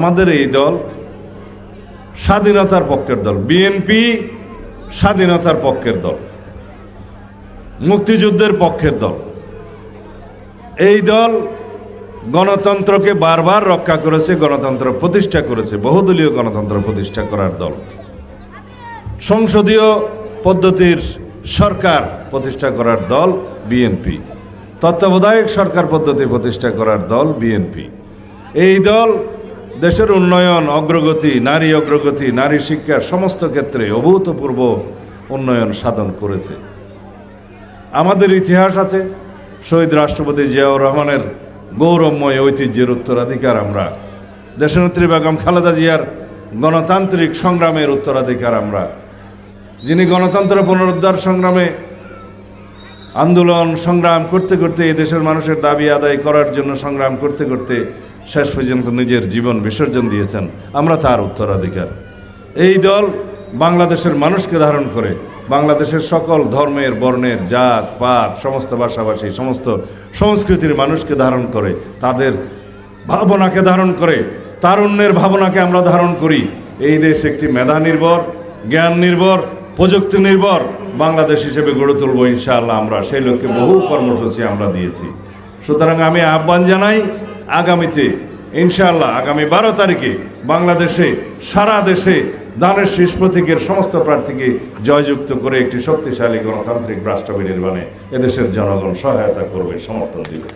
আমাদের এই দল স্বাধীনতার পক্ষের দল। বিএনপি স্বাধীনতার পক্ষের দল, মুক্তিযুদ্ধের পক্ষের দল। এই দল গণতন্ত্রকে বারবার রক্ষা করেছে, গণতন্ত্র প্রতিষ্ঠা করেছে, বহুদলীয় গণতন্ত্র প্রতিষ্ঠা করার দল, সংসদীয় পদ্ধতির সরকার প্রতিষ্ঠা করার দল বিএনপি, তত্ত্বাবধায়ক সরকার পদ্ধতি প্রতিষ্ঠা করার দল বিএনপি। এই দল দেশের উন্নয়ন, অগ্রগতি, নারী শিক্ষার সমস্ত ক্ষেত্রে অভূতপূর্ব উন্নয়ন সাধন করেছে। আমাদের ইতিহাস আছে, শহীদ রাষ্ট্রপতি জিয়াউর রহমানের গৌরবময় ঐতিহ্যের উত্তরাধিকার আমরা, দেশনেত্রী বেগম খালেদা জিয়ার গণতান্ত্রিক সংগ্রামের উত্তরাধিকার আমরা, যিনি গণতন্ত্র পুনরুদ্ধার সংগ্রামে আন্দোলন সংগ্রাম করতে করতে এই দেশের মানুষের দাবি আদায় করার জন্য সংগ্রাম করতে করতে শেষ পর্যন্ত নিজের জীবন বিসর্জন দিয়েছেন। আমরা তার উত্তরাধিকার। এই দল বাংলাদেশের মানুষকে ধারণ করে, বাংলাদেশের সকল ধর্মের, বর্ণের, জাত পাত, সমস্ত ভাষাভাষী, সমস্ত সংস্কৃতির মানুষকে ধারণ করে, তাদের ভাবনাকে ধারণ করে, তারুণ্যের ভাবনাকে আমরা ধারণ করি। এই দেশ একটি মেধা নির্ভর, জ্ঞান নির্ভর, প্রযুক্তি নির্ভর বাংলাদেশ হিসেবে গড়ে তুলব ইনশাআল্লাহ। আমরা সেই লক্ষ্যে বহু কর্মসূচি আমরা দিয়েছি। সুতরাং আমি আহ্বান জানাই, আগামীতে ইনশাআল্লাহ আগামী 12 তারিখে বাংলাদেশে, সারা দেশে দানের শীষ প্রতীকের সমস্ত প্রার্থীকে জয়যুক্ত করে একটি শক্তিশালী গণতান্ত্রিক রাষ্ট্র বিনির্মাণে এদেশের জনগণ সহায়তা করবে, সমর্থন দিবে।